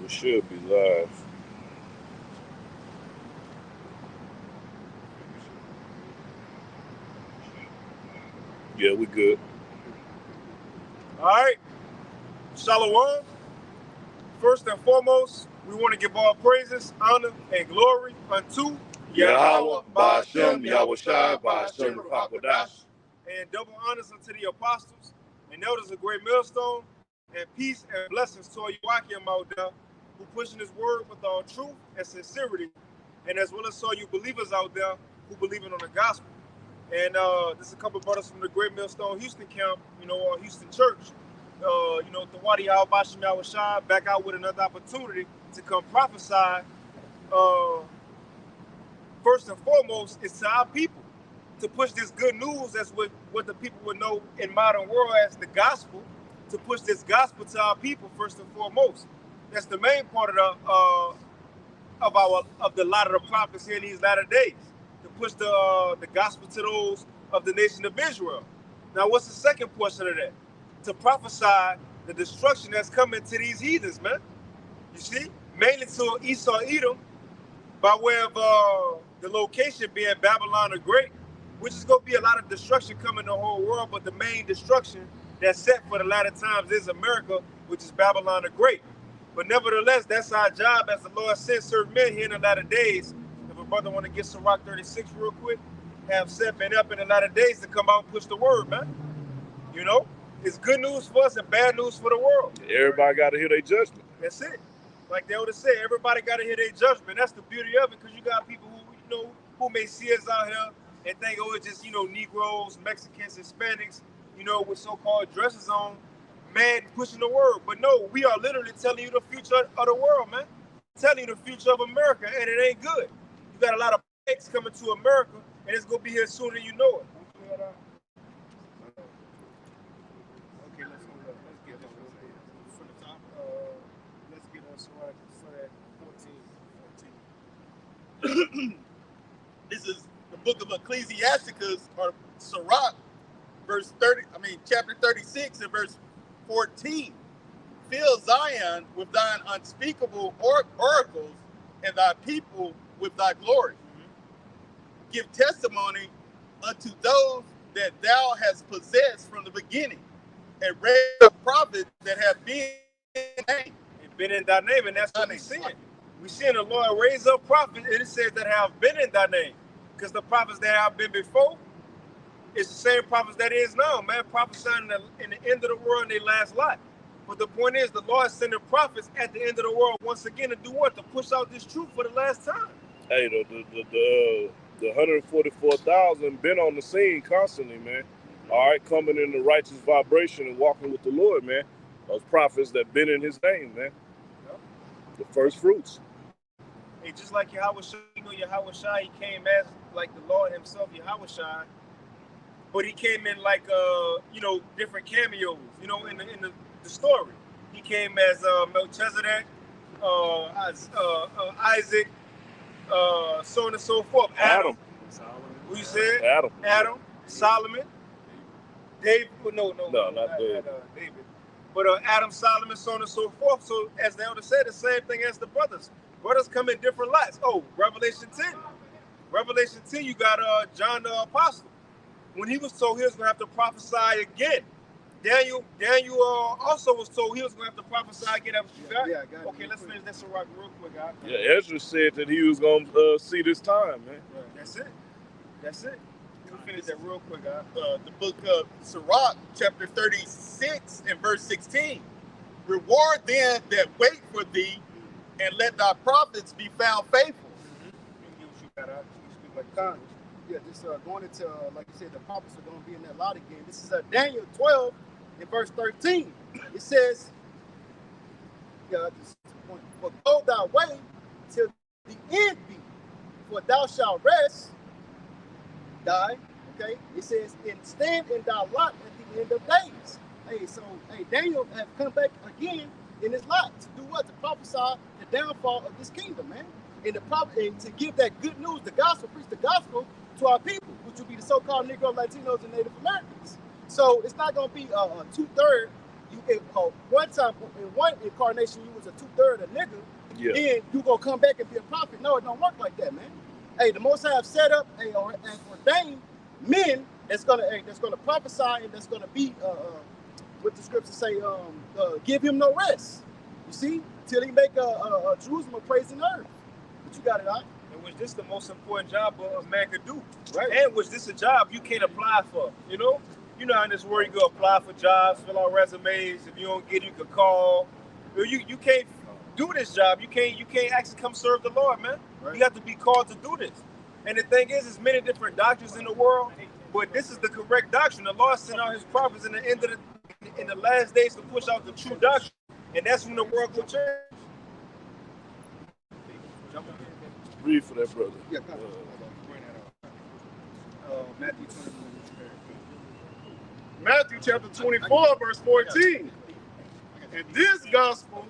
We should be live. Yeah, we good. All right. Shalom. First and foremost, we want to give all praises, honor, and glory unto Yahweh, Ba'ashem, Yahweh Shai, Ba'ashem, Ruach and double honors unto the apostles and elders of Great Millstone, and peace and blessings to all you Wakim out there who pushing his word with all truth and sincerity, and as well as all you believers out there who believing on the gospel. And there's a couple of brothers from the Great Millstone Houston camp, Houston church. The Wadi Al Bashim Yahweh Shai back out with another opportunity to come prophesy. First and foremost, is to our people, to push this good news. That's what the people would know in modern world as the gospel. To push this gospel to our people first and foremost. That's the main part of the lot of the prophets here in these latter days. To push the gospel to those of the nation of Israel. Now, what's the second portion of that? To prophesy the destruction that's coming to these heathens, man. You see, mainly to Esau, Edom, by way of the location being Babylon the Great, which is going to be a lot of destruction coming to the whole world, but the main destruction that's set for the latter times is America, which is Babylon the Great. But nevertheless, that's our job as the Lord sent certain men here in the latter days. If a brother want to get Sirach 36 real quick, have set men up in the latter days to come out and push the word, man. You know, it's good news for us and bad news for the world. Everybody got to hear their judgment. That's it. Like they always say, everybody got to hear their judgment. That's the beauty of it, because you got people who may see us out here and think, oh, it's just, Negroes, Mexicans, Hispanics, with so-called dresses on, mad pushing the word. But no, we are literally telling you the future of the world, man. Telling you the future of America, and it ain't good. You got a lot of pigs coming to America, and it's going to be here sooner than you know it. Okay, let's get that from the top. Let's get us at 14. This is the book of Ecclesiasticus, or Sirach, chapter 36 and verse 14. Fill Zion with thine unspeakable oracles, and thy people with thy glory. Mm-hmm. Give testimony unto those that thou hast possessed from the beginning, and raise up prophets that have been in thy name. And been in thy name, and that's what we seeing. We seeing the Lord raise up prophets, and it says that have been in thy name. Because the prophets that have been before, it's the same prophets that is now, man. Prophesying in the end of the world in their last lot. But the point is, the Lord is sending prophets at the end of the world once again to do what? To push out this truth for the last time. Hey, the 144,000 been on the scene constantly, man. All right, coming in the righteous vibration and walking with the Lord, man. Those prophets that been in his name, man. Yep. The first fruits. Hey, just like Yahweh Shai, Yahweh Shai, he came as like the Lord himself, Yahweh Shai. But he came in like, different cameos, in the story. He came as Melchizedek, Isaac, so on and so forth. Adam. Who you said? Adam. Solomon. David. No, not David. But Adam, Solomon, so on and so forth. So as the elder said, the same thing as the brothers. Brothers come in different lights. Oh, Revelation 10. Revelation 10, you got John the Apostle. When he was told he was going to have to prophesy again. Daniel also was told he was going to have to prophesy again. Yeah, I got it. Okay, let's finish this real quick, guys. Yeah, Ezra said that he was going to see this time, man. Right. That's it. Let me finish that real quick, guys. The book of Sirach, chapter 36 and verse 16. Reward them that wait for thee, and let thy prophets be found faithful. Yeah, just going into, like you said, the prophets are going to be in that lot again. This is Daniel 12 and verse 13. It says, but go thy way till the end be, for thou shalt rest, okay? It says, and stand in thy lot at the end of days. Hey, Daniel has come back again in his lot to do what? To prophesy the downfall of this kingdom, man. And to give that good news, the gospel, preach the gospel to our people, which will be the so-called Negro, Latinos, and Native Americans. So it's not going to be a 2/3 one time in one incarnation you was a 2/3 a nigga, Yeah. then you gonna come back and be a prophet. No, it don't work like that, man. Hey, the Most High have set up and ordained men that's gonna prophesy and that's gonna be what the scriptures say, give him no rest. You see, till he make a Jerusalem a praising earth. But you got it out. And which this the most important job a man could do, Right. and which this a job you can't apply for. You know how in this world you go apply for jobs, fill out resumes. If you don't get, you can call. You can't do this job. You can't actually come serve the Lord, man. Right. You have to be called to do this. And the thing is, there's many different doctrines in the world, but this is the correct doctrine. The Lord sent out His prophets in the last days to push out the true doctrine, and that's when the world will change. Read for that, brother. Yeah, Matthew 20. Matthew chapter 24, verse 14. And this gospel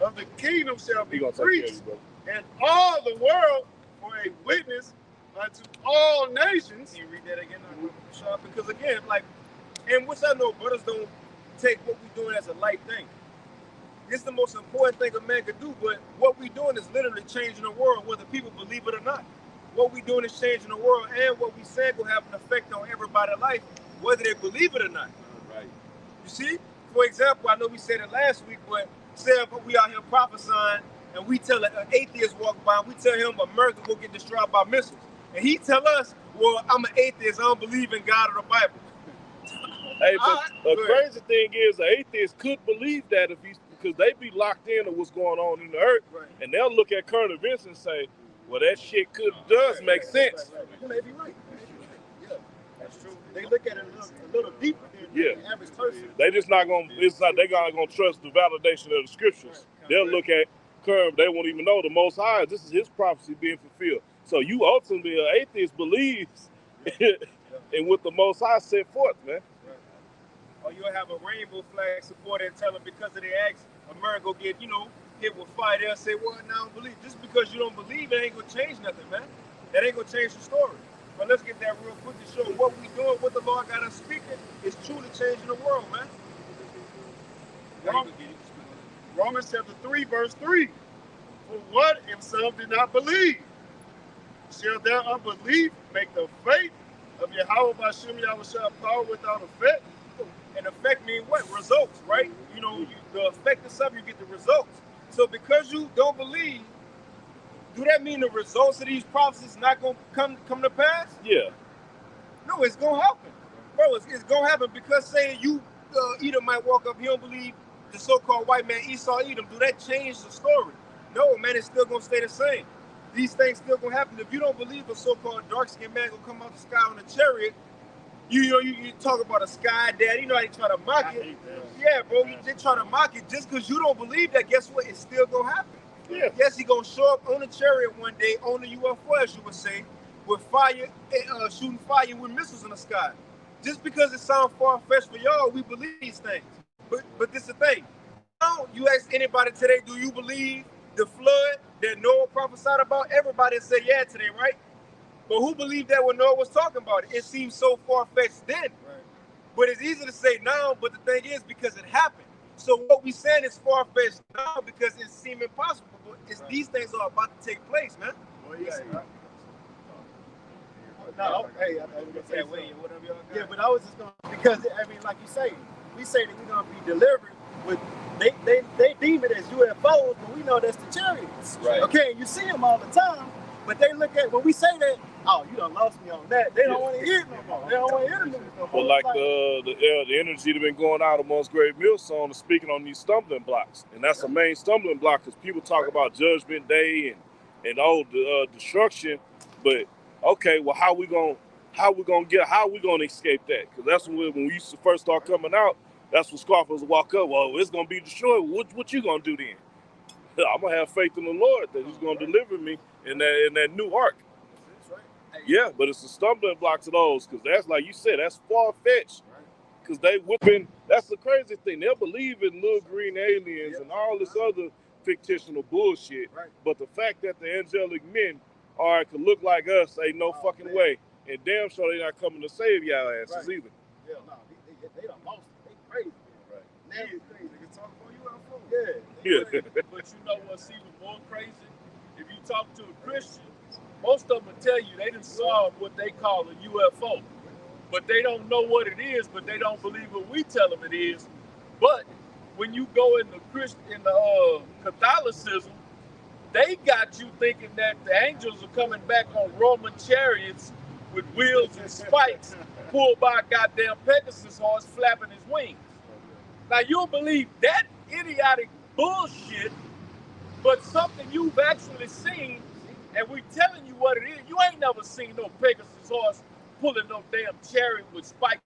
of the kingdom shall be preached in all the world for a witness unto all nations. Can you read that again? Because again, and which I know brothers don't take what we're doing as a light thing. It's the most important thing a man could do, but what we're doing is literally changing the world, whether people believe it or not. What we're doing is changing the world, and what we said will have an effect on everybody's life, whether they believe it or not. Right. You see? For example, I know we said it last week, but say if we out here prophesying, and we tell an atheist walk by, and we tell him America will get destroyed by missiles. And he tell us, well, I'm an atheist, I don't believe in God or the Bible. Hey, but the crazy thing is, an atheist could believe that because they be locked in on what's going on in the earth, Right. and they'll look at current events and say, well, that shit does make sense. You may be right. Yeah, that's true. They look at it a little deeper than the average person. They just not gonna. It's not. They not gonna trust the validation of the scriptures. They'll look at current. They won't even know the Most High. This is His prophecy being fulfilled. So you ultimately, an atheist, believes in what the Most High set forth, man. Or you'll have a rainbow flag supporter and tell them because of their acts, America will get, hit with fire. They'll say, well, now I don't believe. Just because you don't believe, it ain't going to change nothing, man. That ain't going to change the story. But let's get that real quick to show what we doing, what the Lord got us speaking is truly changing the world, man. Romans chapter 3, verse 3. For what if some did not believe? Shall their unbelief make the faith of Yahweh Bashim Yahushua power without effect? And effect mean what? Results, right? The effect of something, you get the results. So because you don't believe, do that mean the results of these prophecies not going to come to pass? Yeah. No, it's going to happen. Bro, it's going to happen because say Edom might walk up, he don't believe the so-called white man Esau Edom. Do that change the story? No, man, it's still going to stay the same. These things still going to happen. If you don't believe a so-called dark-skinned man going to come out the sky on a chariot, you talk about a sky dad. You know how they try to mock it. Yeah, bro, they try to mock it. Just because you don't believe that, guess what? It's still going to happen. Yeah. Yes, he going to show up on a chariot one day, on the UFO, as you would say, with fire, shooting fire with missiles in the sky. Just because it sounds far-fetched for y'all, we believe these things. But this is the thing. Now, you ask anybody today, do you believe the flood that Noah prophesied about? Everybody said yeah today, right? But who believed that when Noah was talking about it? It seems so far-fetched then. Right. But it's easy to say now, but the thing is, because it happened. So what we saying is far-fetched now because it seems impossible. But these things are about to take place, man. Well, yeah. No, hey, I was gonna say whatever y'all got. Yeah, but I was just gonna, because like you say, we say that we're gonna be delivered with they deem it as UFOs, but we know that's the chariots. Right. Okay, you see them all the time, but they look at when we say that, oh, you done lost me on that. They don't want to hear it no more. They don't want to hear the news no more. But like the energy that's been going out amongst Great Millstone is speaking on these stumbling blocks, and that's the main stumbling block because people talk about Judgment Day and the destruction, but okay, well, how we gonna escape that? Because that's when we used to first start coming out. That's when scoffers walk up. Well, it's gonna be destroyed. What you gonna do then? I'm gonna have faith in the Lord that He's gonna deliver me in that new ark. Yeah, but it's the stumbling blocks of those because that's like you said, that's far fetched. Because they whipping. That's the crazy thing. They'll believe in little green aliens and all this other fictional bullshit. But the fact that the angelic men could look like us, ain't no fucking way. And damn sure they not coming to save y'all asses either. Yeah, no, they done lost it. They crazy. Right. Yeah. But you know what's even more crazy? If you talk to a Christian, most of them will tell you they done saw what they call a UFO. But they don't know what it is, but they don't believe what we tell them it is. But when you go in the Catholicism, they got you thinking that the angels are coming back on Roman chariots with wheels and spikes pulled by a goddamn Pegasus horse flapping his wings. Now you'll believe that idiotic bullshit, but something you've actually seen, and we telling you what it is. You ain't never seen no Pegasus horse pulling no damn chariot with spikes.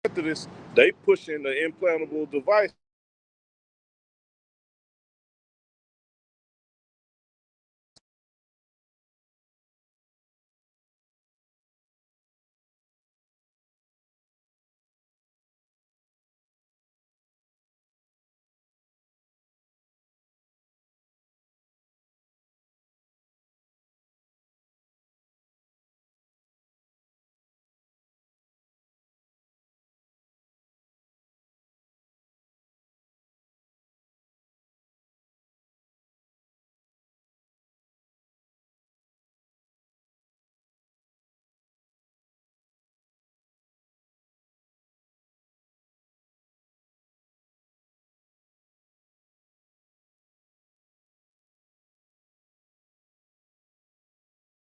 After this, they pushing the implantable device